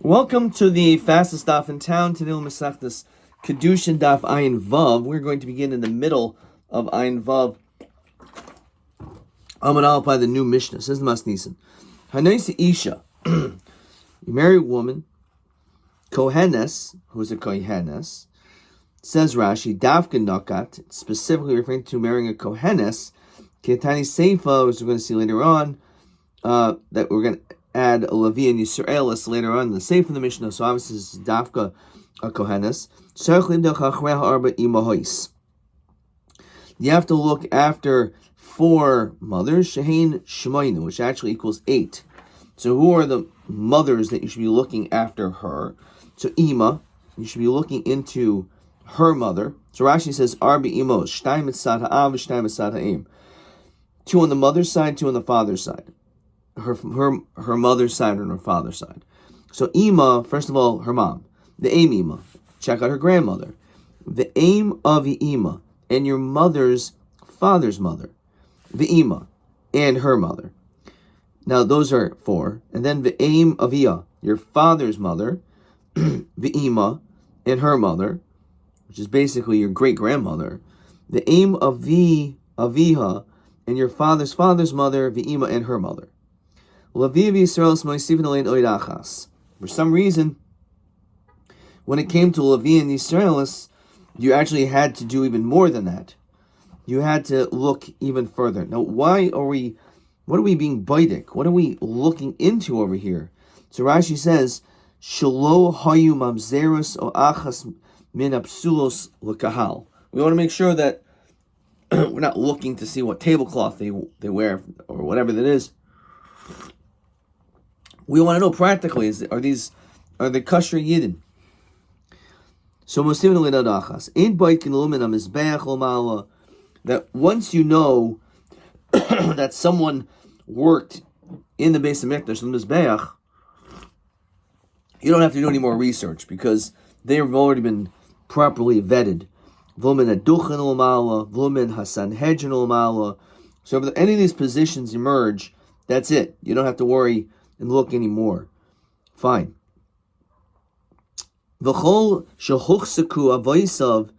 Welcome to the fastest daf in town, Tanil Masechtas Kiddushin daf Ayin Vav. We're going to begin in the middle of Ayin Vav. Amad Al by the new Mishnah. Says the Mas Nisan. Hanaisa Isha. You marry a woman, Kohenes, who's a Kohenes. Says Rashi, Davka Nakat, specifically referring to marrying a Kohenes. Ketani Seifa, which we're going to see later on, that we're going to add a Levi and Yisraelis later on in the Seif of the Mishnah. So obviously this is Dafka a Kohenes. You have to look after 4 mothers, Shehain Shemainu, which actually equals 8. So who are the mothers that you should be looking after her? So Ima, you should be looking into her mother. So Rashi says, Arbi Imos, Shtayim Etzad Ha'av, Shtayim Etzad Ha'im. 2 on the mother's side, 2 on the father's side. Her mother's side and her father's side. So Ima, first of all, her mom. The aim Ima. Check out her grandmother. The aim of Ima and your mother's father's mother. The Ima and her mother. Now those are 4. And then the aim of Iya, your father's mother, the Ima and her mother, which is basically your great grandmother. The aim of the Aviha and your father's mother, the Ima and her mother. For some reason, when it came to Levi and Yisraelis, you actually had to do even more than that. You had to look even further. Now, what are we being baidik? What are we looking into over here? So Rashi says, Shelo hayu mamzerus o achas min apsulos l'kahal. We want to make sure that we're not looking to see what tablecloth they wear or whatever that is. We want to know practically, are they kosher yidden? So that once you know that someone worked in the Beis HaMikdash, the Mizbeach, you don't have to do any more research because they've already been properly vetted. So if any of these positions emerge, that's it. You don't have to worry and look anymore. Fine. V'chol shehuchsaku avoisav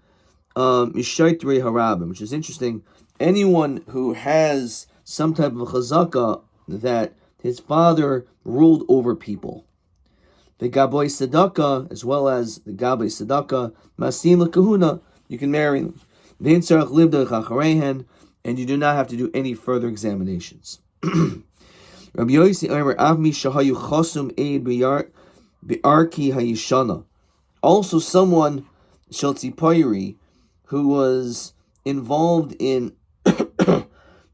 mishaitri harabim, which is interesting. Anyone who has some type of chazaka that his father ruled over people, the gaboy sedaka as well as the gaboy sedaka masin lekahuna, you can marry them. V'ein tzarich livda chacharehen, and you do not have to do any further examinations. Rabbi Yosi Omer Avmi Shahayu Chosum Eid Bi'arki Hayishana. Also someone Shaltzipoiri who was involved in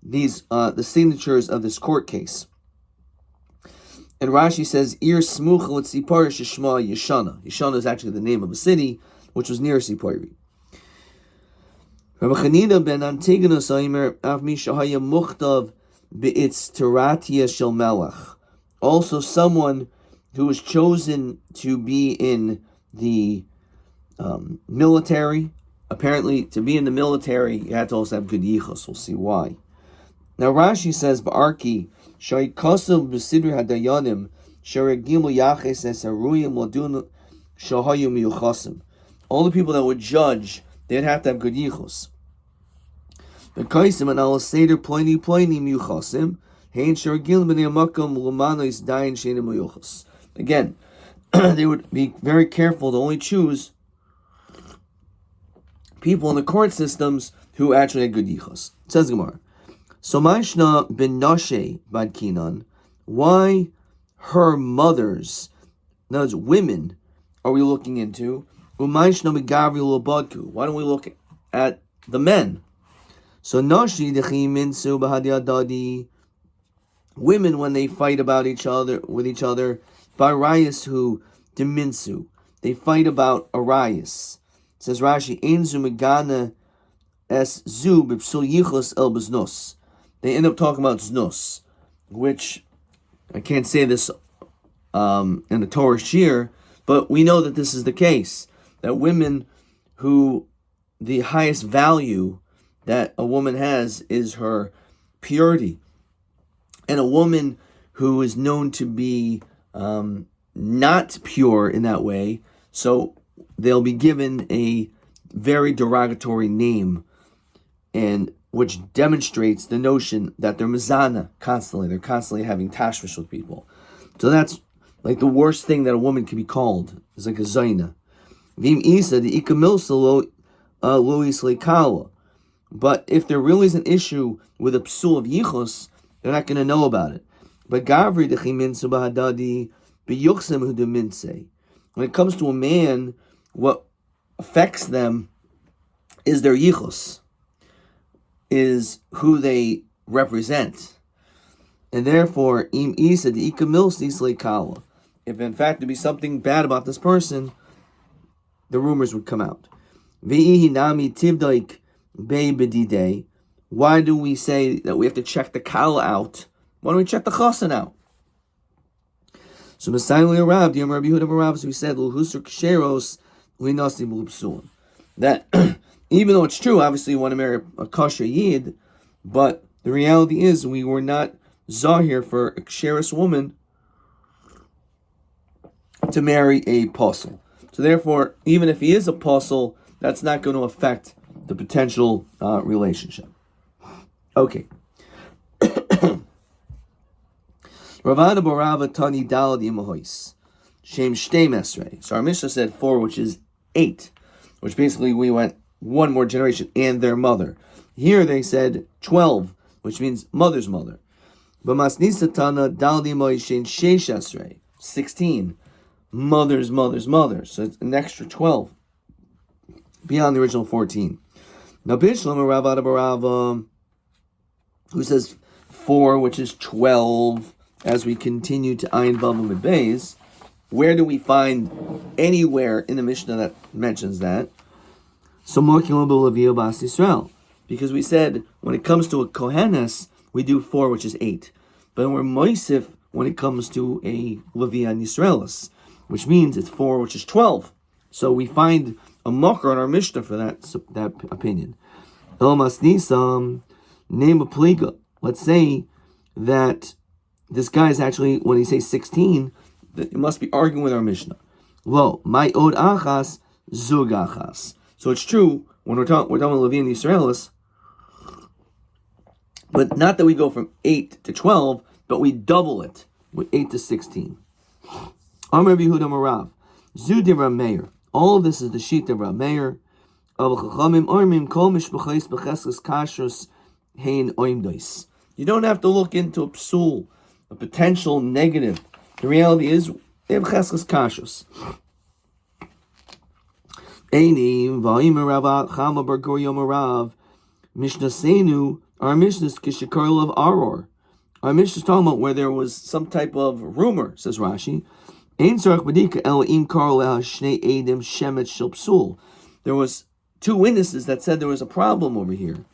these the signatures of this court case. And Rashi says Ir Smuch L'Tzipor Shishma Yishana. Yishana is actually the name of a city which was near Tzipoiri. Rabbi Chanina ben Antigonus Omer Avmi Shahaya Muchtav Be'itz Teratia Shel Melech. Also someone who was chosen to be in the military. Apparently, to be in the military, you had to also have good yichus. We'll see why. Now Rashi says, Ba'arki, Shai Kosom B'sidri Hadayanim, Sharegimu Yaches Esaruyim Ladun Shahayim Yuchasim. All the people that would judge, they'd have to have good yichus. The Kaisim and Al Seder Pliny Muchasim, Hain Shargil B'nei Makam Lumanois Dain Shenim Yuchas. Again, they would be very careful to only choose people in the court systems who actually had good yichus. It says Gemara. So Maishna ben Nashe Bad Kinan, why her mothers, in other words, women, are we looking into? Umaishna Megavri Lobadku. Why don't we look at the men? So Nashi Dechiminsu Bahadiadadi, women when they fight with each other, Barayas who Deminsu, they fight about Arias. It says Rashi, Einzu Megana Es Zu Bipsul Yichus El Beznus. They end up talking about Znus, which I can't say this in the Torah Shir, but we know that this is the case. That women who the highest value that a woman has is her purity. And a woman who is known to be not pure in that way, so they'll be given a very derogatory name, and which demonstrates the notion that they're mizana constantly. They're constantly having tashmish with people. So that's like the worst thing that a woman can be called, is like a zaina. Vim isa the ikamilsa lo kala. But if there really is an issue with a psul of yichus, they're not going to know about it. But gavri dechiminsu bahadadi biyuchsem hu deminse. When it comes to a man, what affects them is their yichus, is who they represent. And therefore, im isa the ikamilsa isle kala. If in fact there be something bad about this person, the rumors would come out. V'ihi nami tivdaik bei bedidei. Why do we say that we have to check the kala out? Why don't we check the chasen out? So Messiah Rab, the Rabbi Yehuda Rav, so we said l'husur ksheros linasi b'lupsulim. That even though it's true, obviously you want to marry a kosher yid, but the reality is we were not zahir for a ksheros woman to marry a apostle. So therefore, even if he is a apostle, that's not going to affect the potential relationship. Okay. Ravada Barava Tani Dalad Imahois. Shem Shtei Mesrei. So our Mishnah said 4, which is 8, which basically we went one more generation, and their mother. Here they said 12, which means mother's mother. But Masnisa Tana Dalad Imahois Shem Sheish Esrei. 16. Mother's mother. So it's an extra 12 beyond the original 14. Now Bishlam Ravada Barava, who says 4, which is 12, as we continue to Ayin Vav and Beis, where do we find anywhere in the Mishnah that mentions that? So Israel, because we said when it comes to a Kohenes, we do 4, which is 8, but we're Moisif when it comes to a Leviah Yisraelis, which means it's 4, which is 12. So we find a mocker in our Mishnah for that opinion. Elmas Nisam, name a pliga. Let's say that this guy is actually, when he says 16, that it must be arguing with our Mishnah. Lo, my od achas, zug achas. So it's true, when we're talking with Leviah and Yisraelis, but not that we go from 8 to 12, but we double it with 8 to 16. Amar Yehuda Marav, Zudim Meir. All of this is the sheet of Rav Meir. You don't have to look into a psul, a potential negative. The reality is they have cheskes kashus. Eini v'ayim Rav Chama bar Gur Yom Rav Mishnah Seinu. Our Mishnah is kishikarl of Aror. Our Mishnah is talking about where there was some type of rumor, says Rashi. There was 2 witnesses that said there was a problem over here.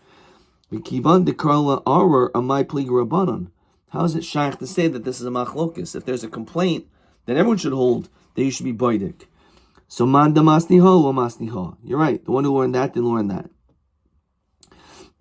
How is it shaykh to say that this is a machlokis? If there's a complaint, then everyone should hold that you should be boidik. So manda masniha lo masniha. You're right. The one who learned that didn't learn that.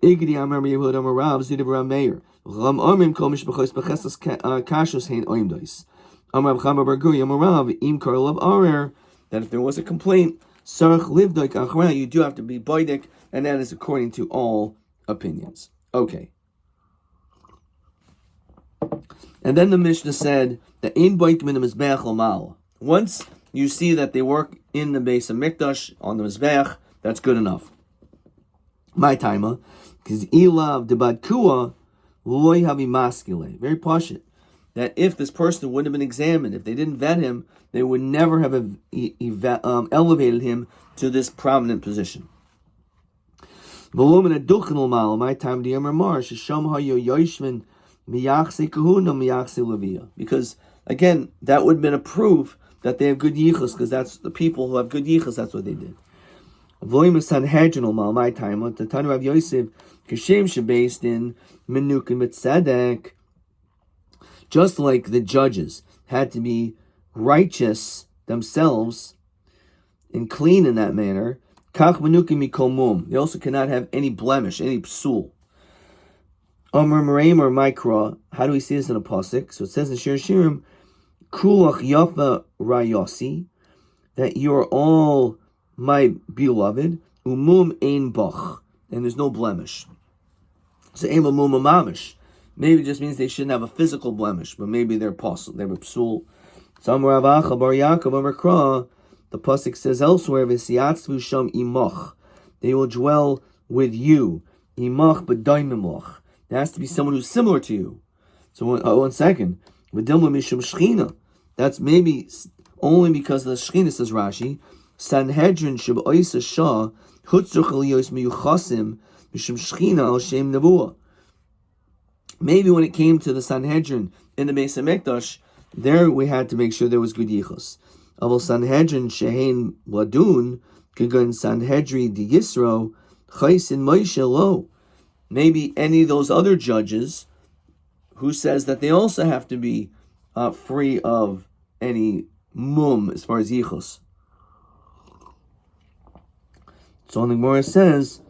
Igdi amar Yehuda Marav Zidav Rav Meir. Ram armim kol mishbachos b'chesas kashos hein oimdois. Amar Chama bar Gur Yom Rav im karl of arer, that if there was a complaint, sarach livdoik achra, you do have to be boidik, and that is according to all opinions. Okay. And then the Mishnah said that in boik min mizbeach l'mal. Once you see that they work in the base of Mikdash on the mizbeach, that's good enough. My timer, because ilav debad kua loy havi maskile. Very pashut. That if this person would have been examined, if they didn't vet him, they would never have elevated him to this prominent position. My time because again, that would have been a proof that they have good yichus, because that's the people who have good yichus, that's what they did. My time, the Tanu of Yosef, Kashem based in Menuk and Mitzedek. Just like the judges had to be righteous themselves and clean in that manner, kach menukim mikol mum. They also cannot have any blemish, any psul. Omer Mereim or Mikra. How do we see this in a pasuk? So it says in Shir Shirim, Kulach yafa rayosi, that you are all my beloved, umum ein bach, and there's no blemish. So ein mum mamish, maybe it just means they shouldn't have a physical blemish, but maybe they're psul, they're psul. Some Ravacha bar Yaakov Amar, the pasuk says elsewhere, v'siatzvu sham imach, they will dwell with you, imach b'daimimach. There has to be someone who's similar to you. So one second, v'dilma mishum shchina. That's maybe only because of the shchina, says Rashi. Sanhedrin sheb'oisa shah hutzruch aliyos miyuchasim mishum shchina al shem nevuah. Maybe when it came to the Sanhedrin in the Beis HaMikdash, there we had to make sure there was good yichus. Aval Sanhedrin shehein ladun kegon Sanhedri di Yisro chaysin Moshe lo. Maybe any of those other judges who says that they also have to be free of any mum as far as yichus. So the Gemara says,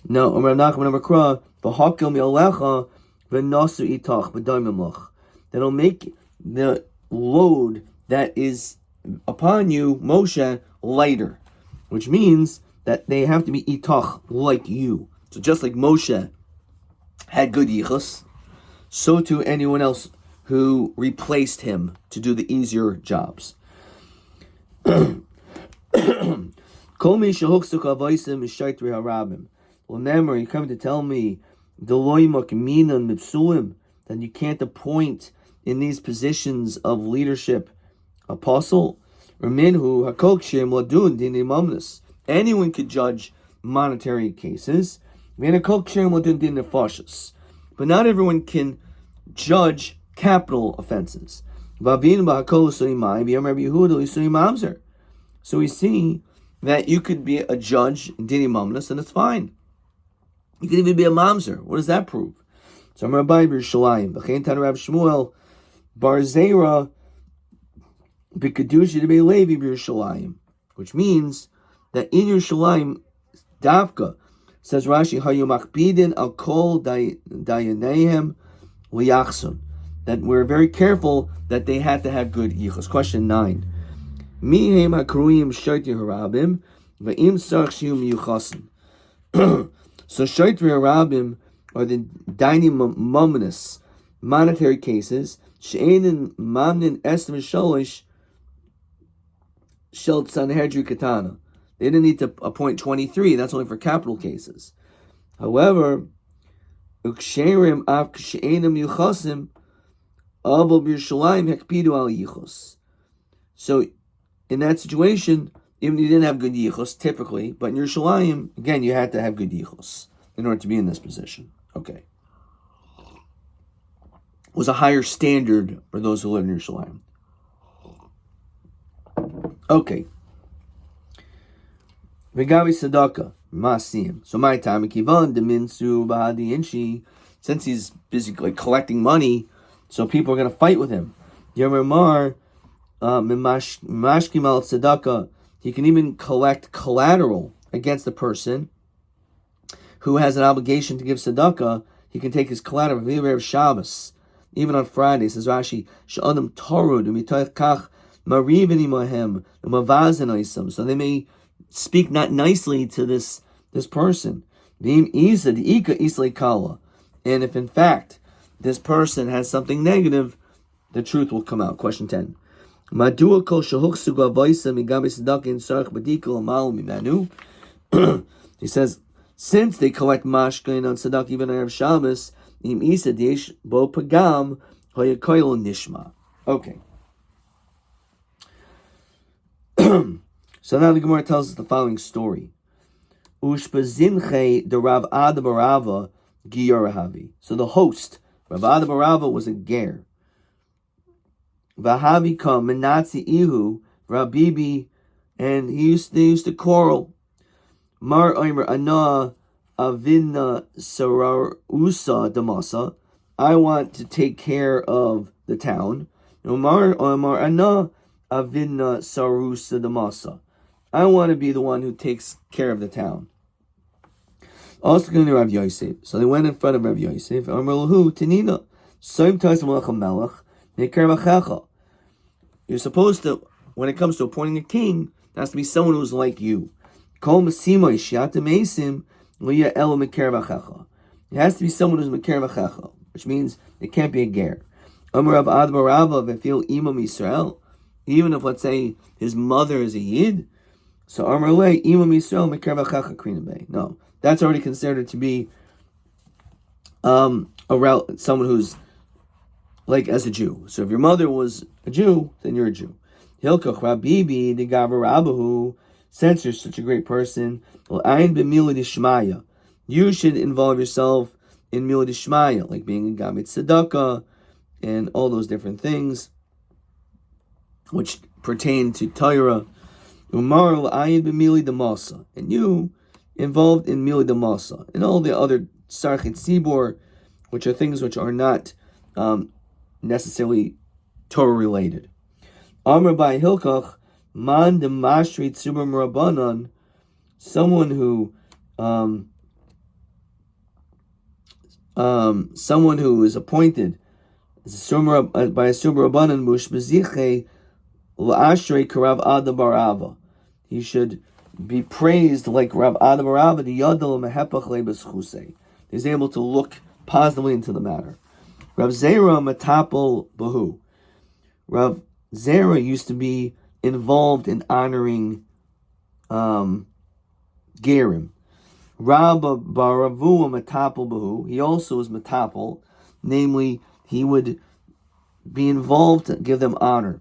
no, Omer Nachman Omer Kra, v'hakel mi'alecha v'nasu itach b'daimimlach. That'll make the load that is upon you, Moshe, lighter, which means that they have to be itach, like you. So just like Moshe had good yichus, so too anyone else who replaced him to do the easier jobs. Remember, you come to tell me that you can't appoint in these positions of leadership apostle. Anyone could judge monetary cases, but not everyone can judge capital offenses. So we see that you could be a judge in Dini Mamnas, and it's fine. You could even be a mamzer. What does that prove? So I'm Rabbi B'Yerushalayim, V'chein Tan Rav Shmuel, Bar Zera, B'Kiddushin B'Levi B'Yerushalayim, which means that in Yerushalayim, Davka, says Rashi, Hayu Machbidin Al Kol Dayanehem L'Yachsun, that we're very careful that they had to have good yichus. Question 9. Mihem hakruyim shaitri harabim v'im sarch shiu miyuchasim. So shaitri harabim are the dining mominous monetary cases. She'enin mamnin estim shalish shel sanhedri katana. They didn't need to appoint 23. That's only for capital cases. However, uksherim av she'enim yuchasim avol b'Yerushalayim hekpidu al yichus. So in that situation, even if you didn't have good yichus, typically, but in Yerushalayim, again, you had to have good yichus in order to be in this position. Okay. It was a higher standard for those who live in Yerushalayim. Okay. Vegavi Sadaka, Masim. So my time, Kivan, Deminsu, Bahadi, Inshi, since he's busy collecting money, so people are going to fight with him. Yermar, Mashkim al Tzedakah, he can even collect collateral against the person who has an obligation to give tzedakah. He can take his collateral. Even Shabbos, even on Friday, says Rashi, Sh'adam Torud u'mitoch kach marivin imahem u'mavazen oisam. So they may speak not nicely to this person. V'im isa d'ika islay kala. And if in fact this person has something negative, the truth will come out. Question 10. Madua kol shahuchsu gavoisa migabe tzedakah in sarach badikal amal mimanu. He says, since they collect mashkain on tzedakah even on Erev Shabbos, im isa desh bo pagam hoyakoyel nishma. Okay. So now the Gemara tells us the following story. Ushpazinche de Rav Ada Barava Giyorahavi. So the host, Rav Ada Barava, was a ger. Vahavi kam menatzi ihu Rabibi, and they used to quarrel. Mar oimer ana avina sarar usa damasa. I want to take care of the town. Mar oimer ana avina sarusa damasa. I want to be the one who takes care of the town. Also going to Rav Yosef. So they went in front of Rav Yosef. Amar lahu Tanina. Soim Taisam Melech Melech. Nekar Vachecha. you're supposed to, when it comes to appointing a king, it has to be someone who's like you. It has to be someone who's Meker Vachecha, which means it can't be a ger. Even if, let's say, his mother is a Yid, so no, that's already considered to be someone who's like as a Jew. So if your mother was a Jew, then you're a Jew. Hilkach Rabibi the Gavarabahu, since you're such a great person, you should involve yourself in Milad Ishmaya, like being in Gamit Tzedakah and all those different things which pertain to Torah. Umar l'ayid b'mili d'masa, and you involved in mili d'masa and all the other sarchit tzibor, which are things which are not necessarily Torah related. Amr by Hilkach man demashri tzibur merabanan, someone who is appointed as by a Subur Rabbanan Mush Beziche L'Ashrei Karav Ada Barava. He should be praised like Rav Ada Barava, the Yadal Mehepach Lebes Chusei. He's able to look positively into the matter. Rav Zera Matapel Bahu. Rav Zera used to be involved in honoring Gerim. Rabba Baravu Matapel Bahu. He also is Matapel, namely, he would be involved to give them honor.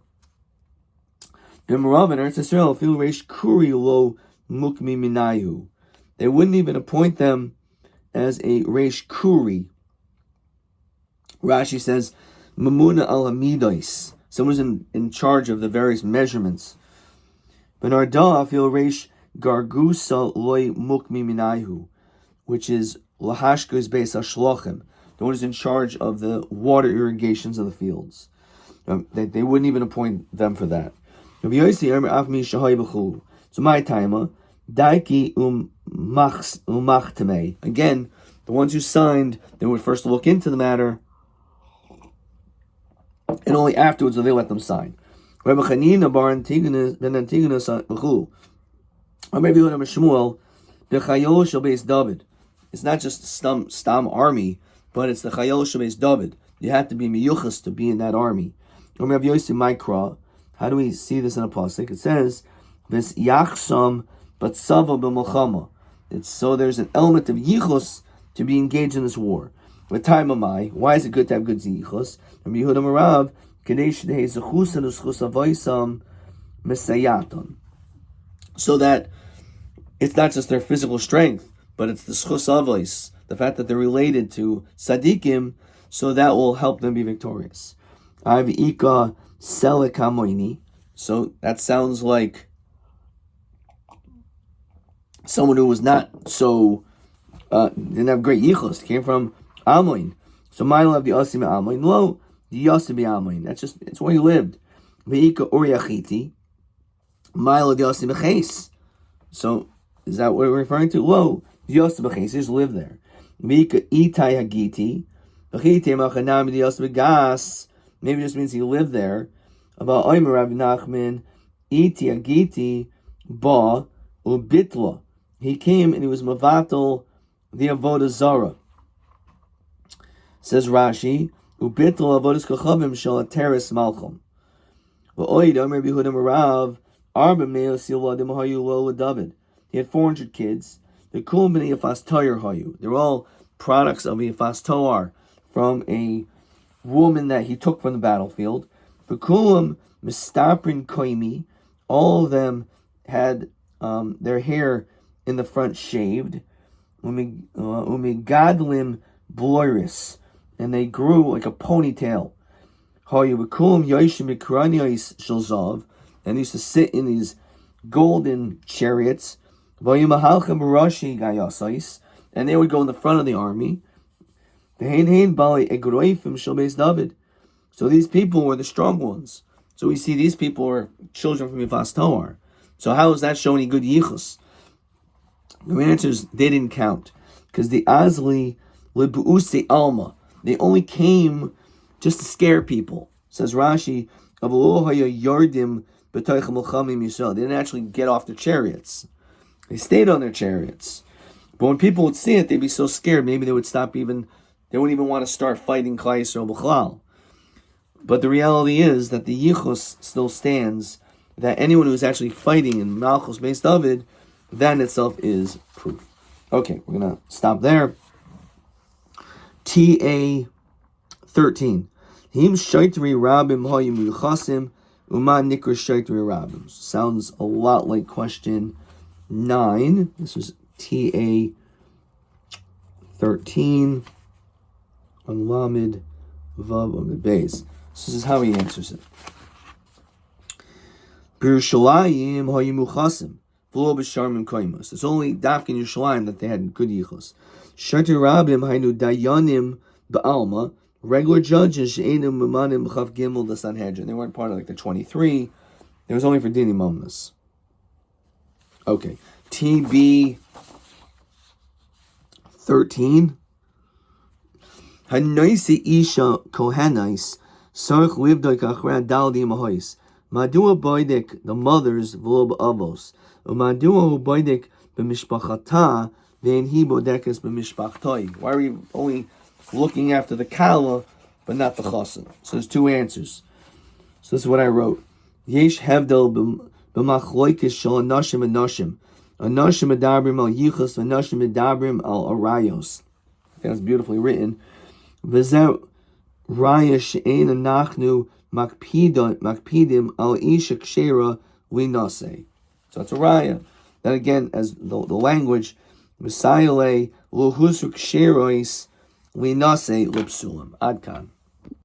They wouldn't even appoint them as a Reish Kuri. Rashi says, Mamuna al Hamidos. Someone's in charge of the various measurements. Benarda fil Reish Gargusa loy mukmi minayu, which is Lahashka's base Ashlochem, the one who's in charge of the water irrigations of the fields. They wouldn't even appoint them for that. So my timer, Daiki Machtame. Again, the ones who signed, they would first look into the matter, and only afterwards would they let them sign. Rabbi Chanina bar Antigonus ben Antigonus b'chu. Rabbi Yehuda Shmuel b'chayol shel beis David. It's not just the stam army, but it's the chayol shel beis David. You have to be miyuchas to be in that army. Rabbi Yosef Mikra. How do we see this in a pasuk? It says, "Vis yachsam batzava b'milchama." It's so there's an element of yichus to be engaged in this war. What time am I? Why is it good to have good yichus? Rabbi Yehuda Marav kadesh dehei zechus and zechus avoisam mesayaton. So that it's not just their physical strength, but it's the zechus avois, the fact that they're related to tzaddikim, so that will help them be victorious. I've ika selekamoini. So that sounds like someone who was not so didn't have great yichus, came from Amoin. So mine of the Asim Amoin. Lo, the Yasim Amoin. It's where he lived. Veika Uriachiti. Mile of the Asim Ches. So is that what we're referring to? Lo, the Yasim Ches. He just lived there. Veika Itai Hagiti. Vechite Machanami the Yasim Gas. Maybe it just means he lived there. About Omer Rabbi Nachman, Iti Agiti Ba Ubitla. He came and he was Mavatal the Avodah Zara. Says Rashi, Ubitla Avodas Kachavim Shal Ateres Malchum. V'oid Omer Yehuda Marav Arba Meo Silvadim Hayu Lo David. He had 400 kids. The Kulam B'nei Yafas Toyer Hayu. They're all products of Yafas Toar from a woman that he took from the battlefield. V'kulam mistaprin koimi. All of them had their hair in the front shaved. Umigadlim bloiris, and they grew like a ponytail. Hayu v'kulam yoshim mikranios shalzav, and they used to sit in these golden chariots. V'yimahalchem barashi gayasais, and they would go in the front of the army. V'hein bali egroifim shel beis David. So these people were the strong ones. So we see these people are children from Yifas Toar. So how is that showing any good yichus? The answer is they didn't count. Because the Azli Libu'usi Alma, they only came just to scare people. Says Rashi, yardim b'toichem milchamim Yisrael. They didn't actually get off their chariots. They stayed on their chariots. But when people would see it, they'd be so scared. Maybe they would stop even. They wouldn't even want to start fighting Klal Yisrael b'chlal. But the reality is that the yichus still stands. That anyone who's actually fighting in Malchus Beis David, that in itself is proof. Okay, we're gonna stop there. TA 13. Him shaitri rabim hayim yuchasim uman nikr shaitri rabim. Sounds a lot like question 9. This was TA 13 on Lamed Vav Amid Beis. This is how he answers it. B'Yerushalayim hayim yuchasim v'lo b'sharmim koimos. It's only Dafk in Yerushalayim that they had good yichus. Shaitri rabim haynu dayanim ba'alma. Regular judges, she'enim memanim b'chav gimel the Sanhedrin. They weren't part of like the 23. It was only for dini momnus. Okay. TB 13. Hanoisi isha kohenais sarch livdoik achra daldi mahois. Madua boidek the mothers v'lo b'avos. Umadua hu boidek b'mishpachata ve'en hi bodekes b'mishpachtoi. Why are we only looking after the kala, but not the chassan? So there's 2 answers. So this is what I wrote. Yesh hevdel b'machloikis shal anashim anashim. Anashim medabrim al yichus, anashim medabrim al arayos. That's beautifully written. V'zeh raya she'en anachnu makpidim al isha kshera linase. So that's a raya. Then again, as the language, Messiah lo husru ksherois linase lipsulim. Adkan.